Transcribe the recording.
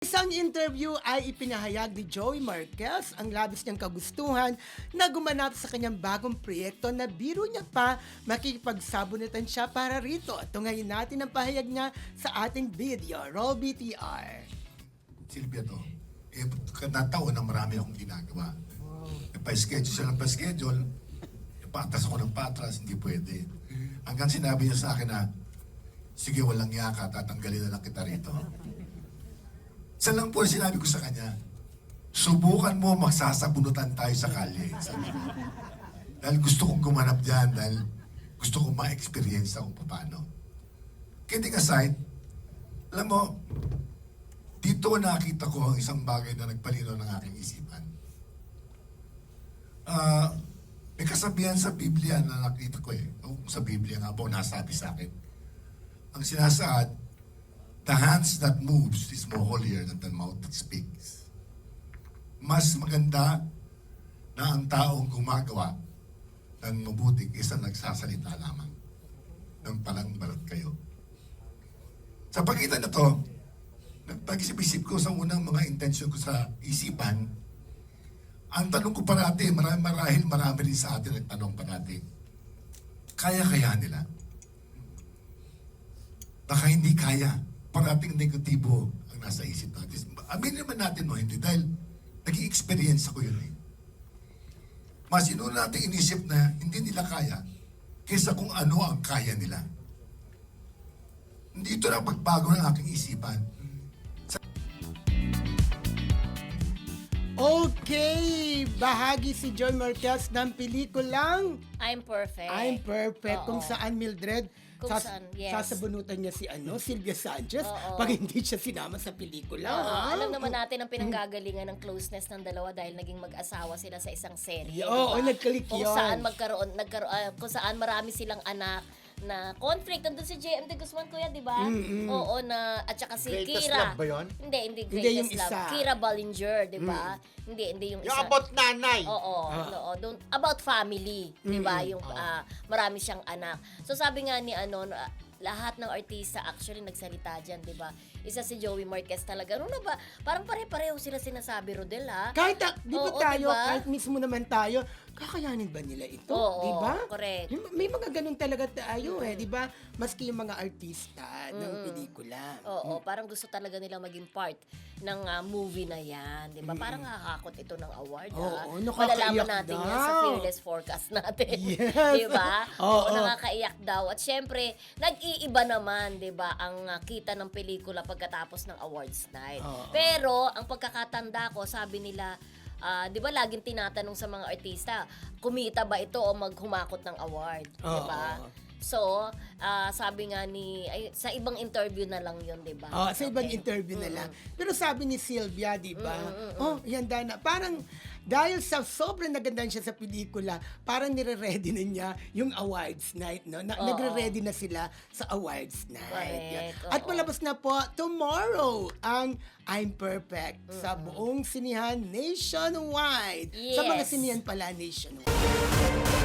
Isang interview ay ipinahayag ni Joey Marquez ang labis niyang kagustuhan na gumanap sa kanyang bagong proyekto na biro niya pa makikipagsabunutan siya para rito. Tungayin natin ang pahayag niya sa ating video. Roll BTR. Silvia to, katataon na marami akong ginagawa. Pa-schedule siya ng pa-schedule, patras ako ng patras, hindi pwede. Hanggang sinabi niya sa akin na, sige, walang yaka, tatanggalin na lang kita rito. Isa lang po sinabi ko sa kanya, subukan mo magsasabunutan tayo sa kalye. Sabi ko. Dahil gusto kong gumanap dyan, dahil gusto kong ma-experience kung paano. Kidding aside, alam mo, dito nakita ko ang isang bagay na nagpalino ng aking isipan. May kasabihan sa Biblia na nakita ko o sa Biblia nga po, nasabi sa akin. Ang sinasaad, the hands that moves is more holier than the mouth that speaks. Mas maganda na ang taong gumagawa ng mabuti kaysa nagsasalita lamang ng palang barat kayo. Sa pagitan na to, pag-isip-isip ko sa unang mga intensyon ko sa isipan, ang tanong ko parati, marami rin sa atin nagtanong parati, kaya nila? Baka hindi kaya. Parating negatibo ang nasa isip natin. Aminin naman natin mo, hindi. Dahil naging experience ako yun eh. Mas inuna natin inisip na hindi nila kaya kaysa kung ano ang kaya nila. Hindi ito na pagbago ng aking isipan. Okay, bahagi si Joey Marquez ng pelikulang I'm Perfect. I'm Perfect, kung Oo. saan Mildred Kung saan, yes. sasabunutan niya si Sylvia Sanchez Oo. pag hindi siya sinama sa pelikula. Oo, ha? alam naman natin ang pinanggagalingan ng closeness ng dalawa dahil naging mag-asawa sila sa isang serye. Oo, diba? nagklik Kung yun. saan kung saan marami silang anak na conflict. Nandun si JMD Guzman, kuya, di ba? Oo, at saka si Greatest Kira. Love ba yun? Hindi Hindi, Greatest yung Love. isa. Kira Ballinger, di ba? Hindi yung Yung isa. about nanay. Oo, about family, 'di ba? Yung marami siyang anak. So sabi nga ni lahat ng artista actually nagsalita diyan, 'di ba? Isa si Joey Marquez talaga. Ano na ba? Parang pare-pareho sila sinasabi, Rodel, ha? Kahit, di ba Oo, tayo, diba? kahit mismo naman tayo, kakayanin ba nila ito? Oo, di ba? correct. May mga ganun talaga tayo di ba? Maski yung mga artista ng pelikula. Oo, parang gusto talaga nila maging part ng movie na yan, 'di ba? Parang nakakakot ito ng award, ha? Oo, nakakaiyak Malalaman natin yan sa daw. Fearless Forecast natin. Yes. 'Di ba? Oo. Oo, nakakaiyak daw. At syempre, nag-iiba naman, 'di ba, ang kita ng pelikula pagkatapos ng awards night. Oo. Pero ang pagkakatanda ko, sabi nila, 'di ba laging tinatanong sa mga artista, kumita ba ito o maghumakot ng award, 'di ba? Oo. So, sabi nga sa ibang interview na lang 'yon, 'di ba? Sa ibang Okay. interview na lang. Pero sabi ni Sylvia, di ba? Handa na. Parang dahil sa sobrang naganda siya sa pelikula, parang nire-ready na niya yung awards night, no? Nagre-ready na sila sa awards night. Correct, Yan. oo. At palabas na po tomorrow ang I'm Perfect sa buong sinihan nationwide. Sa mga Yes. sinihan pala nationwide.